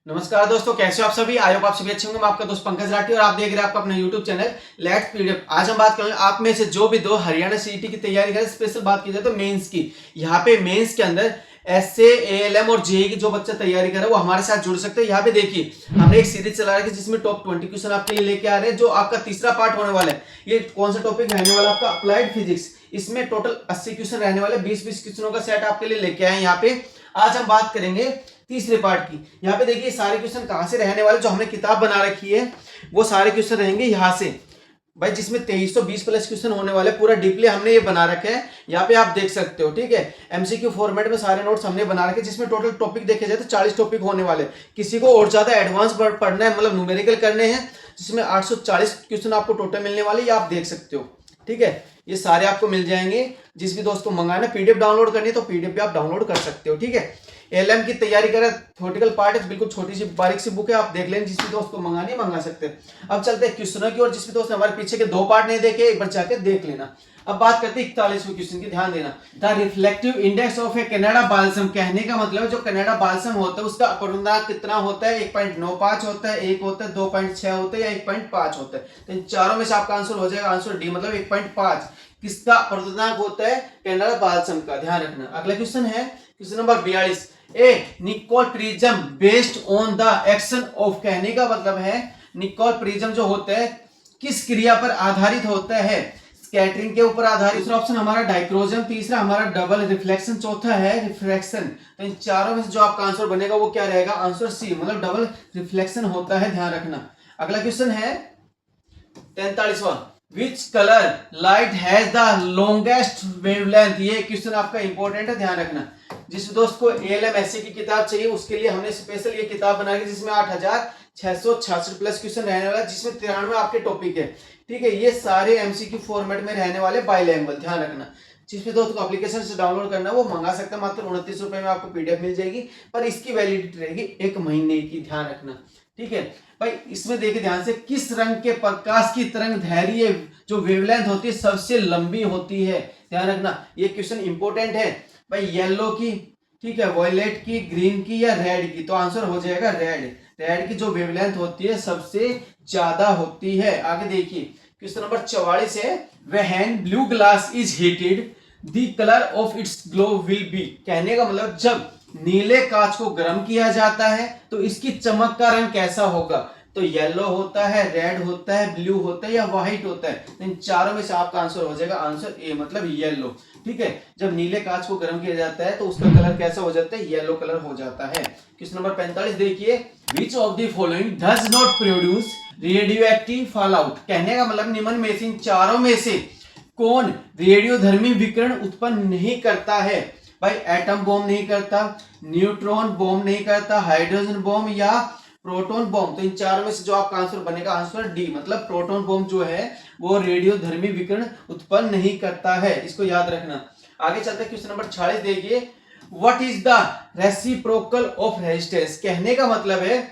नमस्कार दोस्तों, कैसे हो आप सभी। आई होप आप सभी अच्छे होंगे। मैं आपका दोस्त पंकज राठी और आप देख रहे हैं आपका अपना यूट्यूब चैनल लेट्स पीडीएफ। आज हम बात करेंगे आप में से जो भी दो हरियाणा सीईटी की तैयारी करें, स्पेशल बात की जाए तो मेंस की। यहाँ पे मेंस के अंदर एसए, एएलएम और जेईई की जो बच्चा तैयारी करे वो हमारे साथ जुड़ सकते हैं। यहाँ पे देखिए हमने एक सीरीज चला रखी है जिसमें टॉप 20 क्वेश्चन आपके लिए लेके आ रहे हैं, जो आपका तीसरा पार्ट होने वाला है। ये कौन सा टॉपिक रहने वाला आपका, अप्लाइड फिजिक्स। इसमें टोटल 80 क्वेश्चन रहने वाले, 20-20 क्वेश्चनों का सेट आपके लिए लेके आए। यहाँ पे आज हम बात करेंगे तीसरे पार्ट की। यहाँ पे देखिए सारे क्वेश्चन कहां से रहने वाले, जो हमने किताब बना रखी है वो सारे क्वेश्चन रहेंगे यहाँ से भाई, जिसमें 2320 प्लस क्वेश्चन होने वाले। पूरा डीपली हमने ये बना रखा है, यहाँ पे आप देख सकते हो। ठीक है, एमसीक्यू फॉर्मेट में सारे नोट्स हमने बना रखे, जिसमें टोटल टॉपिक देखे जाए तो 40 टॉपिक होने वाले। किसी को और ज्यादा एडवांस पढ़ना है, मतलब न्यूमेरिकल करने हैं, जिसमें 840 क्वेश्चन आपको टोटल मिलने वाले, ये आप देख सकते हो। ठीक है, ये सारे आपको मिल जाएंगे। जिस भी दोस्त को मंगाना, पीडीएफ डाउनलोड करनी है तो पीडीएफ भी आप डाउनलोड कर सकते हो। ठीक है, एलएम की तैयारी करें, थ्योरेटिकल पार्ट है, बिल्कुल छोटी सी बारीक सी बुक है, आप देख लें। जिस भी दोस्त को मंगानी मंगा सकते हैं। अब चलते हैं क्वेश्चनों की और जिस भी दोस्त ने हमारे पीछे के दो पार्ट नहीं देखे, एक बार जाके देख लेना। अब बात करते हैं 41वें क्वेश्चन की, ध्यान देना। The reflective index of A Canada balsam, कहने का मतलब है जो कनाडा बाल्सम होता है उसका अपवर्तनांक कितना होता है। 1.95 होता है, 1 होता है, 2.6 होता है या 1.5 होता है। तो इन चारों में से आपका आंसर हो जाएगा आंसर डी, मतलब 1.5 किसका अपवर्तनांक होता है, कनाडा बाल्सम का। ध्यान रखना। अगला क्वेश्चन है question number 42। A Nicol prism based on the action of, कहने का मतलब है निकोल प्रिज्म जो होता है किस क्रिया पर आधारित होता है। स्कैटरिंग के ऊपर आधारित। दूसरा ऑप्शन हमारा डाइक्रोजन, तीसरा हमारा डबल रिफ्लेक्शन, चौथा है रिफ्रैक्शन। तो इन चारों में से जो आपका आंसर बनेगा वो क्या रहेगा, आंसर सी, मतलब डबल रिफ्लेक्शन होता है। ध्यान रखना। अगला क्वेश्चन है 43वां। Which colour light has the longest wavelength, ये क्वेश्चन आपका इंपॉर्टेंट है, ध्यान रखना। जिस दोस्त को एएलएम एससी की किताब चाहिए उसके लिए हमने स्पेशल ये किताब बनाई, जिसमें 8666 प्लस क्वेश्चन रहने वाला, जिसमें 93 आपके टॉपिक है। ठीक है, ये सारे एमसीक्यू फॉर्मेट में रहने वाले, बाइलैंग्वेज। ध्यान रखना। जिस भी दोस्त को एप्लीकेशन से डाउनलोड करना है वो मंगा सकता है, मात्र 29 रुपए में आपको पीडीएफ मिल जाएगी, पर इसकी वैलिडिटी रहेगी 1 महीने की। ध्यान रखना। ठीक है भाई, इसमें देखिए ध्यान से, किस रंग के प्रकाश की तरंग दैर्घ्य जो वेवलेंथ होती है सबसे लंबी होती है। ध्यान रखना, ये क्वेश्चन इंपॉर्टेंट है भाई। येलो की, ठीक है, वॉयलेट की, ग्रीन की या रेड की, तो आंसर हो जाएगा रेड। रेड की जो वेवलेंथ होती है सबसे ज्यादा होती है। आगे देखिए क्वेश्चन नंबर 44 है। When blue glass is heated the colour of its glow will be, कहने का मतलब जब नीले कांच को गर्म किया जाता है तो इसकी चमक का रंग कैसा होगा। तो येलो होता है, रेड होता है, ब्लू होता है या व्हाइट होता है। इन चारों में से आपका आंसर हो जाएगा आंसर ए, मतलब येलो। ठीक है, जब नीले कांच को गर्म किया जाता है तो उसका कलर कैसा हो जाता है, येलो कलर हो जाता है। क्वेश्चन नंबर 45 देखिए। Which of the following does not produce radioactive fallout, कहने का मतलब निम्न में से, इन चारों में से कौन रेडियोधर्मी विकिरण उत्पन्न नहीं करता है। भाई एटम बॉम्ब नहीं करता, न्यूट्रॉन बॉम्ब नहीं करता, हाइड्रोजन बॉम्ब या प्रोटॉन बॉम्ब। तो इन चारों में से जो आपका आंसर बनेगा आंसर डी, मतलब प्रोटॉन बॉम्ब जो है वो रेडियोधर्मी विकिरण उत्पन्न नहीं करता है। इसको याद रखना। आगे चलते हैं क्वेश्चन नंबर 46 देखिए। What is the reciprocal of resistance, कहने का मतलब है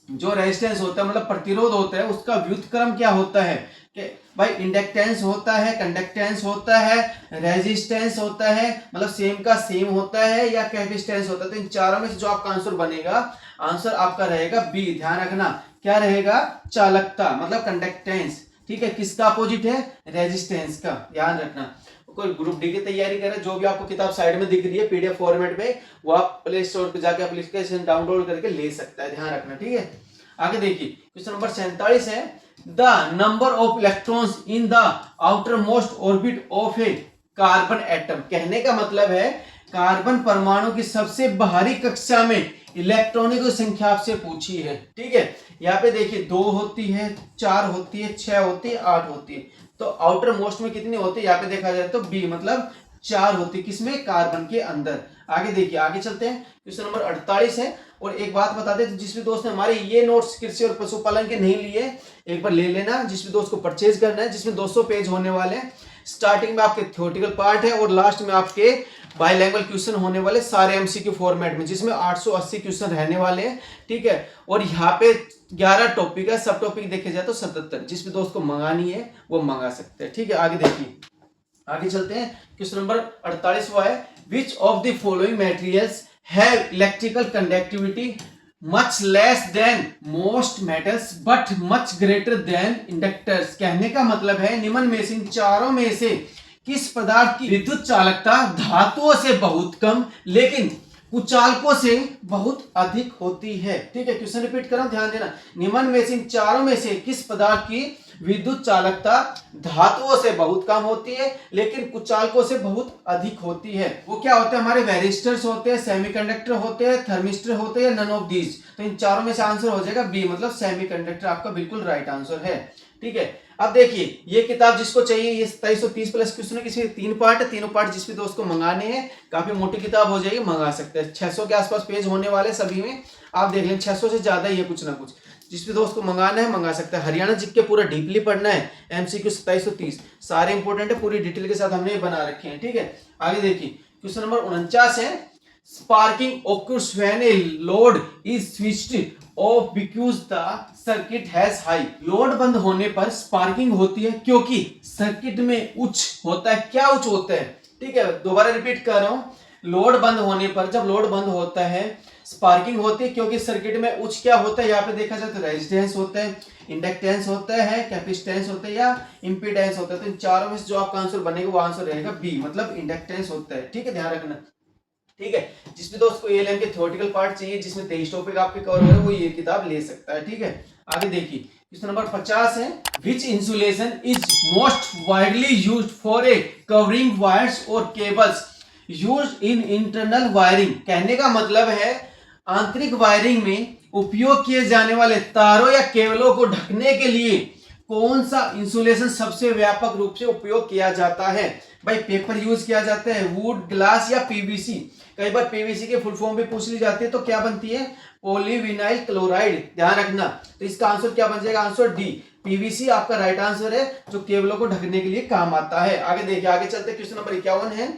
जो रेजिस्टेंस होता है, मतलब प्रतिरोध होता है, उसका व्युत्क्रम क्या होता है। कि भाई इंडक्टेंस होता है, कंडक्टेंस होता है, रेजिस्टेंस होता है, मतलब सेम का सेम होता है, या कैपेसिटेंस होता है। तो इन चारों में से जो आपका आंसर बनेगा आंसर आपका रहेगा बी। ध्यान रखना, क्या रहेगा, चालकता, मतलब कंडक्टेंस। ठीक है, किसका अपोजिट है, रेजिस्टेंस का। ध्यान रखना। कोई ग्रुप डी की तैयारी करे, जो भी आपको किताब साइड में दिख रही है पीडीएफ फॉर्मेट में, वो आप प्ले स्टोर पे जाके एप्लीकेशन डाउनलोड करके ले सकता है। ध्यान रखना। ठीक है, आगे देखिए क्वेश्चन नंबर 47 है। The number of electrons in the outer most orbit of A carbon atom, कहने का मतलब है कार्बन परमाणु की सबसे बाहरी कक्षा में इलेक्ट्रॉनों की संख्या आपसे पूछी है। ठीक है, यहाँ पे देखिए 2 होती है, 4 होती है, 6 होती है, 8 होती है। तो आउटर मोस्ट में कितनी होती है, यहाँ पे देखा जाए तो बी, मतलब 4 होती है, किसमें, कार्बन के अंदर। आगे देखिए, आगे चलते हैं। क्वेश्चन नंबर 48 है। और एक बात बता दें, जिस भी दोस्त ने हमारे ये नोट्स कृषि और पशुपालन के नहीं लिए, एक बार ले लेना। जिस भी दोस्त को परचेज करना है, जिसमें 200 पेज होने वाले हैं। स्टार्टिंग में आपके थ्योरेटिकल पार्ट है और लास्ट में आपके बाइलैंग्वेज क्वेश्चन होने वाले, सारे एमसीक्यू फॉर्मेट में, जिसमें 880 क्वेश्चन रहने वाले हैं। ठीक है, और यहाँ पे 11 टॉपिक है, सब टॉपिक देखे जाए तो 77। जिस भी दोस्त को मंगानी है वो मंगा सकते हैं। ठीक है, आगे देखिए, आगे चलते हैं। क्वेश्चन नंबर 48 है। Which of the following materials have electrical conductivity much less than most metals but much greater than inductors. कहने का मतलब है निम्न में से, इन चारों में से किस पदार्थ की विद्युत चालकता धातुओं से बहुत कम लेकिन कुचालकों से बहुत अधिक होती है। ठीक है, क्वेश्चन रिपीट कर रहा हूं, ध्यान देना। निम्न में से, इन चारों में से किस पदार्थ की विद्युत चालकता धातुओं से बहुत कम होती है लेकिन कुचालकों से बहुत अधिक होती है? वो क्या होते हैं? हमारे वेरिस्टर्स होते हैं, सेमीकंडक्टर होते हैं, थर्मिस्टर होते हैं, नन ऑफ दीज। तो इन चारों में से आंसर हो जाएगा बी, मतलब सेमीकंडक्टर आपका बिल्कुल राइट आंसर है। ठीक है, अब देखिए ये किताब जिसको चाहिए, ये 2730 प्लस क्वेश्चन है, किसी 3 पार्ट है, तीनों पार्ट जिस भी दोस्त को मंगाने हैं, काफी मोटी किताब हो जाएगी, मंगा सकते हैं। 600 के आसपास पेज होने वाले सभी में, आप देख लें 600 से ज्यादा ही है कुछ ना कुछ। जिस भी दोस्त को मंगाना है मंगा सकता है। हरियाणा जीके पूरा डीपली पढ़ना है, एमसीक्यू 2730 सारे इंपोर्टेंट है, पूरी डिटेल के साथ हमने ये बना रखे हैं। ठीक है, आगे देखिए क्वेश्चन नंबर 49 है, sparking occurs when a load is switched off because the circuit has high। Load बंद होने पर स्पार्किंग होती है क्योंकि सर्किट में उच्च होता है। क्या उच्च होता है? ठीक है, दोबारा रिपीट कर रहा हूं, लोड बंद होने पर, जब लोड बंद होता है स्पार्किंग होती है क्योंकि सर्किट में उच्च क्या होता है? यहाँ पे देखा जाए तो रेजिस्टेंस होता है, इंडक्टेंस होता है, कैपेसिटेंस होता है या इंपीडेंस होता है। तो इन चारों में से जो आपका आंसर बनेगा वो आंसर रहेगा बी, मतलब इंडक्टेंस होता है। ठीक है, ध्यान रखना। ठीक है, जिस भी दोस्त को एएलएम के थ्योरेटिकल पार्ट चाहिए जिसमें 23 टॉपिक आपके कवर हो रहे हैं, वो ये किताब ले सकता है। ठीक है, आगे देखिए क्वेश्चन नंबर 50 है, which insulation is most widely used for a covering wires और cables used in internal wiring. कहने का मतलब है आंतरिक वायरिंग में उपयोग किए जाने वाले तारों या केबलों को ढकने के लिए कौन सा इंसुलेशन सबसे व्यापक रूप से उपयोग किया जाता है? भाई पेपर यूज किया जाता है, वुड, ग्लास या पीवीसी। कई बार पीवीसी के फुल फॉर्म भी पूछ ली जाती है, तो क्या बनती है? Polyvinyl chloride. ध्यान रखना, तो इसका आंसर क्या बन जाएगा? आंसर डी, पीवीसी आपका राइट आंसर है, जो केबलों को ढकने के लिए काम आता है। आगे देखिए, आगे चलते क्वेश्चन नंबर 51 है,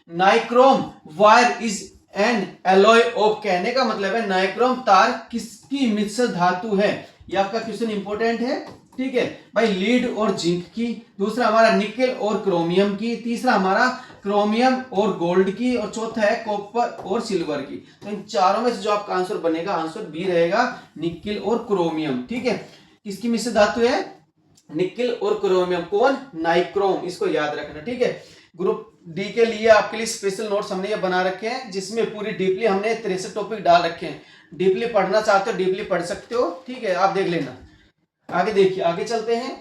nichrome wire is an alloy of. कहने का मतलब है नाइक्रोम तार किसकी मिश्र धातु है? ये आपका क्वेश्चन इंपॉर्टेंट है। ठीक है भाई, लीड और जिंक की, दूसरा हमारा निकेल और क्रोमियम की, तीसरा हमारा क्रोमियम और गोल्ड की, और चौथा है कॉपर और सिल्वर की। तो इन चारों में से जो आपका आंसर बनेगा, आंसर बी रहेगा, निकेल और क्रोमियम। ठीक है, किसकी मिश्र धातु है? निकेल और क्रोमियम। कौन? नाइक्रोम, इसको याद रखना। ठीक है, ग्रुप डी के लिए आपके लिए स्पेशल नोट्स हमने ये बना रखे हैं, जिसमें पूरी डीपली हमने 63 टॉपिक डाल रखे हैं। डीपली पढ़ना चाहते हो डीपली पढ़ सकते हो। ठीक है, आप देख लेना। आगे देखिए, आगे चलते हैं,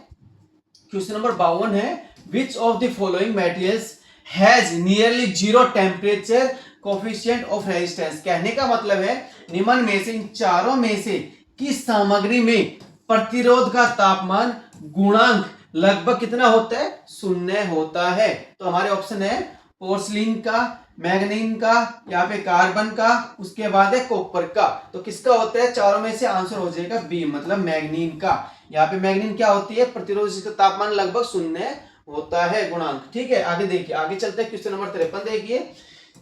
क्वेश्चन नंबर 52 है, which of the following materials has nearly zero temperature coefficient of resistance. कहने का मतलब है निम्न में से, इन चारों में से किस सामग्री में प्रतिरोध का तापमान गुणांक लगभग कितना होता है? 0 होता है। तो हमारे ऑप्शन है पोर्सलिन का, मैग्नीन का, यहाँ पे कार्बन का, उसके बाद है कॉपर का। तो किसका होता है? चारों में से आंसर हो जाएगा बी, मतलब मैग्नीन का। यहाँ पे मैग्नीन क्या होती है? प्रतिरोध जिसका तापमान लगभग 0 होता है गुणांक। ठीक है, आगे देखिए, आगे चलते हैं क्वेश्चन नंबर 53 देखिए,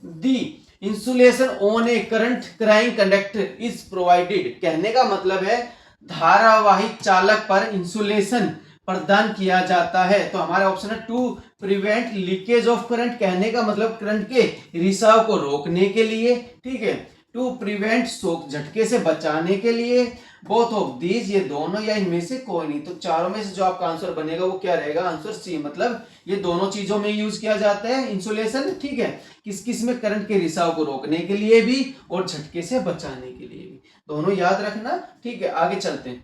the insulation on a current carrying conductor is provided. कहने का मतलब है धारावाहिक चालक पर इंसुलेशन प्रदान किया जाता है। तो हमारा ऑप्शन है to prevent leakage of current. कहने का मतलब करंट के रिसाव को रोकने के लिए। ठीक है, टू प्रिवेंट शॉक, झटके से बचाने के लिए, बोथ ऑफ दीज, ये दोनों या इनमें से कोई नहीं। तो चारों में से जो आपका आंसर बनेगा वो क्या रहेगा? आंसर सी, मतलब ये दोनों चीजों में यूज किया जाता है इंसुलेशन। ठीक है, किस किस में? करंट के रिसाव को रोकने के लिए भी और झटके से बचाने के लिए भी, दोनों याद रखना। ठीक है, आगे चलते हैं,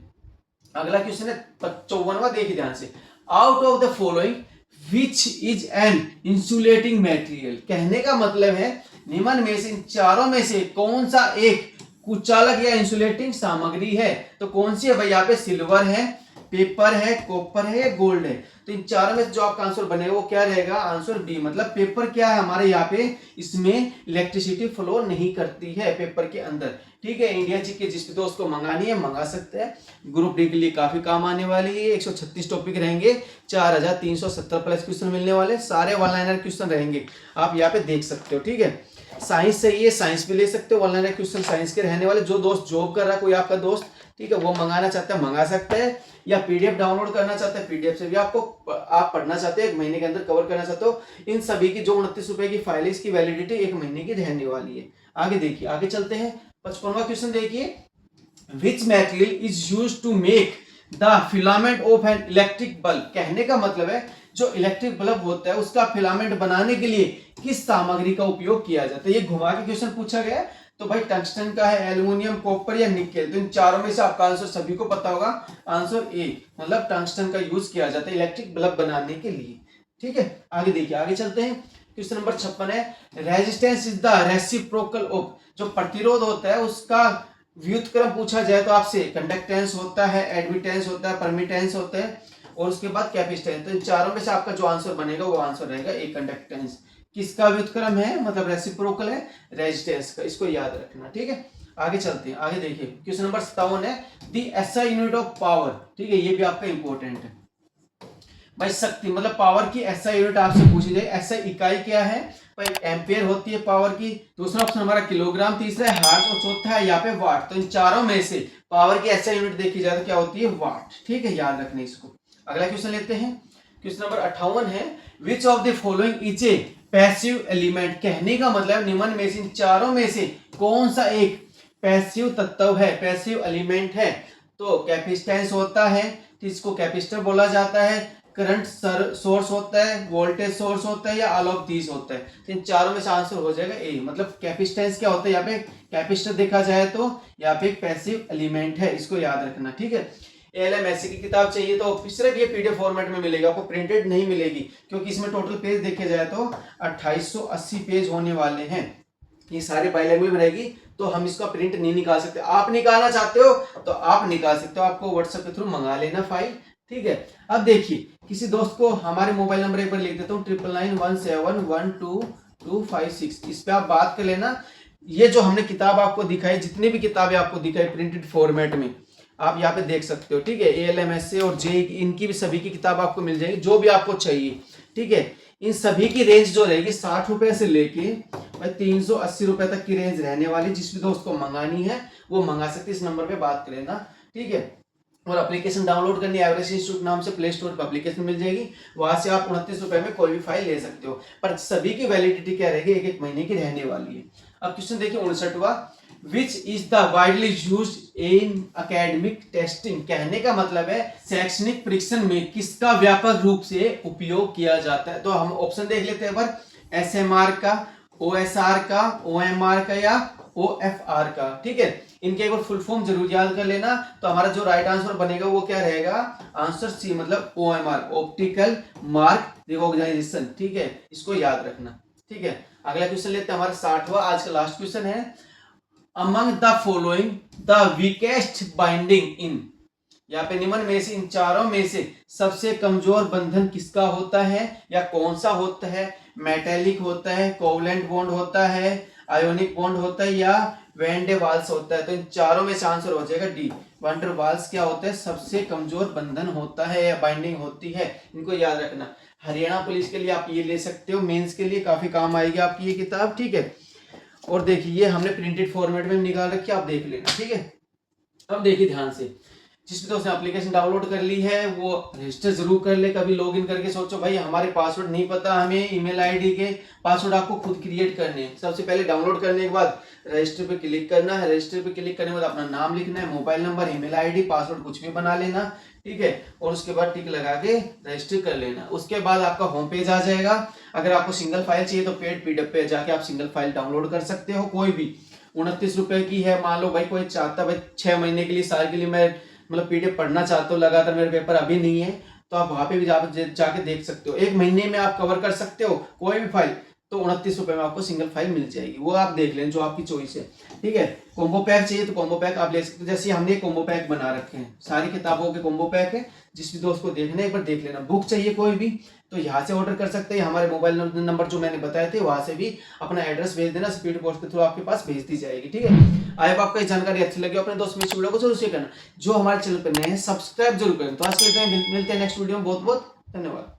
अगला क्वेश्चन है 54वां, देखिए ध्यान से, out of the following which is an insulating material. कहने का मतलब है निम्न में से, इन चारों में से कौन सा एक कुचालक या इंसुलेटिंग सामग्री है? तो कौन सी है भाई? यहाँ पे सिल्वर है, पेपर है, कॉपर है, गोल्ड है। तो इन चारों में जो आपका आंसर बनेगा वो क्या रहेगा? आंसर बी, मतलब पेपर क्या है हमारे यहाँ पे, इसमें इलेक्ट्रिसिटी फ्लो नहीं करती है पेपर के अंदर। ठीक है, इंडिया जी के जिस भी दोस्त को मंगानी है मंगा सकते हैं, ग्रुप डी के लिए काफी काम आने वाली है। 136 टॉपिक रहेंगे, 4370 प्लस क्वेश्चन मिलने वाले, सारे वन लाइनर क्वेश्चन रहेंगे, आप यहाँ पे देख सकते हो। ठीक है, साइंस चाहिए साइंस भी ले सकते हो, वन लाइनर क्वेश्चन साइंस के रहने वाले। जो दोस्त जॉब कर रहा है, कोई आपका दोस्त, ठीक है, वो मंगाना चाहता है मंगा सकते हैं, या पीडीएफ डाउनलोड करना चाहते हैं, पीडीएफ से भी आपको, आप पढ़ना चाहते हैं, 1 महीने के अंदर कवर करना चाहते हो, इन सभी की जो 29 रुपए की फाइल है, इसकी वैलिडिटी 1 महीने की रहने वाली है। आगे देखिए, आगे चलते हैं, 55वां क्वेश्चन देखिए, which material is use to make the filament of an electric bulb. कहने का मतलब है जो इलेक्ट्रिक बल्ब होता है उसका फिलामेंट बनाने के लिए किस सामग्री का उपयोग किया जाता है। ये घुमा के क्वेश्चन पूछा गया है। तो भाई टंगस्टन का है, एल्युमिनियम, कॉपर या निकेल। तो इन चारों में से आपका आंसर सभी को पता होगा, आंसर ए, मतलब टंगस्टन का यूज किया जाता है इलेक्ट्रिक बल्ब बनाने के लिए। ठीक है, आगे देखिए, आगे चलते हैं। क्वेश्चन नंबर 56 है, resistance is the reciprocal of. जो प्रतिरोध होता है उसका व्युत्क्रम पूछा जाए तो आपसे कंडक्टेंस होता है, एडमिटेंस होता है, परमिटेंस होता है और उसके बाद कैपेसिटेंस। तो इन चारों में से आपका जो आंसर बनेगा वो आंसर रहेगा ए, कंडक्टेंस। किसका व्युत्क्रम है, मतलब रेसिप्रोकल है रेजिस्टेंस का, इसको याद रखना। ठीक है, आगे चलते हैं। आगे देखिए क्वेश्चन नंबर 57 है, the SI unit of power. ठीक है, ये भी आपका इंपॉर्टेंट है भाई। शक्ति मतलब पावर की एसआई यूनिट आपसे पूछी जाए। एसआई इकाई क्या है भाई, एम्पियर होती है पावर की। दूसरा ऑप्शन हमारा किलोग्राम, तीसरा है हार्ट और चौथा है यहाँ पे वाट। तो इन चारों में से पावर की एसआई यूनिट देखी जाए तो क्या होती है, वाट। ठीक है, याद रखना इसको। अगला क्वेश्चन लेते हैं। क्वेश्चन नंबर 58 है, which of the following is a passive element. कहने का मतलब निम्न में से इन चारों में से कौन सा एक पैसिव तत्व है, पैसिव एलिमेंट है। तो कैपेसिटेंस होता है, इसको कैपेसिटर बोला जाता है, करंट सोर्स होता है, वोल्टेज सोर्स होता है या ऑल ऑफ दीज होता है। तो इन चारों में से आंसर हो जाएगा ए, मतलब कैपेसिटेंस क्या होता है, यहाँ पे कैपेसिटर देखा जाए तो यहाँ पे एक पैसिव एलिमेंट है, इसको याद रखना। ठीक है, एलएमएससी की किताब चाहिए तो सिर्फ ये पीडीएफ फॉर्मेट में मिलेगी, आपको प्रिंटेड नहीं मिलेगी, क्योंकि इसमें टोटल पेज देखे जाए तो 2880 पेज होने वाले हैं। ये सारे बाइलैंग्वेज में रहेगी, तो हम इसका प्रिंट नहीं निकाल सकते। आप निकालना चाहते हो तो आप निकाल सकते हो, आपको व्हाट्सएप के थ्रू मंगा लेना फाइल। ठीक है, अब देखिए किसी दोस्त को हमारे मोबाइल नंबर एक बार लिख देता हूँ, 9991712256। इस पे आप बात कर लेना। ये जो हमने किताब आपको दिखाई, जितनी भी किताबें आपको दिखाई प्रिंटेड फॉर्मेट में, आप यहाँ पे देख सकते हो। ठीक है, एएलएमएस और जे इनकी भी सभी की किताब आपको मिल जाएगी, जो भी आपको चाहिए। ठीक है, इन सभी की रेंज जो रहेगी 60 रुपए से लेके भाई 380 रुपए तक की रेंज रहने वाली। जिस भी दोस्त को मंगानी है वो मंगा सकते, इस नंबर पे बात करें ना। ठीक है, और एप्लीकेशन डाउनलोड करनी है, एवरेस्ट इंस्टीट्यूट नाम से प्ले स्टोर पर एप्लीकेशन मिल जाएगी, वहां से आप 29 रुपए में कोई भी फाइल ले सकते हो। पर सभी की वैलिडिटी क्या रहेगी, एक एक महीने की रहने वाली है। अब क्वेश्चन देखिए 59वां, which is the widely used in academic testing. कहने का मतलब है शैक्षणिक परीक्षण में किसका व्यापक रूप से उपयोग किया जाता है। तो हम ऑप्शन देख लेते हैं, पर एसएमआर का, ओएसआर का, ओएमआर का या ओएफआर का। ठीक है, इनके एक बार फुल फॉर्म जरूर याद कर लेना। तो हमारा जो राइट आंसर बनेगा वो क्या रहेगा, आंसर सी, मतलब ओएमआर, ऑप्टिकल मार्क रिकॉग्नाइजेशन। ठीक है, इसको याद रखना। ठीक है, अगला क्वेश्चन लेते हैं, हमारा 60वां आज का लास्ट क्वेश्चन है, among the following the weakest binding इन। यहाँ पे निम्न में से इन चारों में से सबसे कमजोर बंधन किसका होता है या कौन सा होता है। मेटेलिक होता है, कोवलेंट बॉन्ड होता है, आयोनिक बॉन्ड होता है या वैन डे वाल्स होता है। तो इन चारों में से आंसर हो जाएगा डी, वैन डे वाल्स क्या होता है, सबसे कमजोर बंधन होता है या बाइंडिंग होती है। इनको याद रखना। हरियाणा पुलिस के लिए आप ये ले सकते हो, मेंस के लिए काफी काम आएगी आपकी ये किताब। ठीक है, और देखिए ये हमने प्रिंटेड फॉर्मेट में निकाल रखी है, आप देख लेना। ठीक है, अब देखिए ध्यान से, जिस भी दोस्त ने एप्लीकेशन डाउनलोड कर ली है वो रजिस्टर जरूर कर ले। कभी लॉगिन करके सोचो भाई हमारे पासवर्ड नहीं पता, हमें ईमेल आईडी के पासवर्ड आपको खुद क्रिएट करने हैं। सबसे पहले डाउनलोड करने के बाद रजिस्टर पे क्लिक करना है। रजिस्टर पे क्लिक करने के बाद अपना नाम लिखना है, mobile number, email ID, password कुछ भी बना लेना। ठीक है, और उसके बाद टिक लगा के रजिस्टर कर लेना। उसके बाद आपका होम पेज आ जाएगा। अगर आपको सिंगल फाइल चाहिए तो पेड पीडीएफ पे जाके आप सिंगल फाइल डाउनलोड कर सकते हो, कोई भी। 29 रुपए की है। मान लो भाई कोई चाहता भाई 6 महीने के लिए, साल के लिए मैं मतलब पीडीएफ पढ़ना चाहते हो लगातार, मेरे पेपर अभी नहीं है, तो आप वहां पे भी जाके देख सकते हो। एक महीने में आप कवर कर सकते हो कोई भी फाइल। तो 29 रुपए में आपको सिंगल फाइल मिल जाएगी, वो आप देख लें जो आपकी चॉइस है। ठीक है, कॉम्बो पैक चाहिए तो कॉम्बो पैक आप ले सकते हो। जैसे हमने कॉम्बो पैक बना रखे हैं, सारी किताबों के कॉम्बो पैक है। जिस भी दोस्त को देखना है एक बार देख लेना। बुक चाहिए कोई भी तो यहाँ से ऑर्डर कर सकते हैं। हमारे मोबाइल नंबर जो मैंने बताए थे वहां से भी अपना एड्रेस भेज देना, स्पीड पोस्ट के थ्रू आपके पास भेज दी जाएगी। ठीक है, आई होप आपको ये जानकारी अच्छी लगी, अपने दोस्त में इस वीडियो को जरूर शेयर करना। जो हमारे चैनल पर नए हैं सब्सक्राइब जरूर करें। तो आज के लिए मिलते हैं नेक्स्ट वीडियो में। बहुत बहुत धन्यवाद।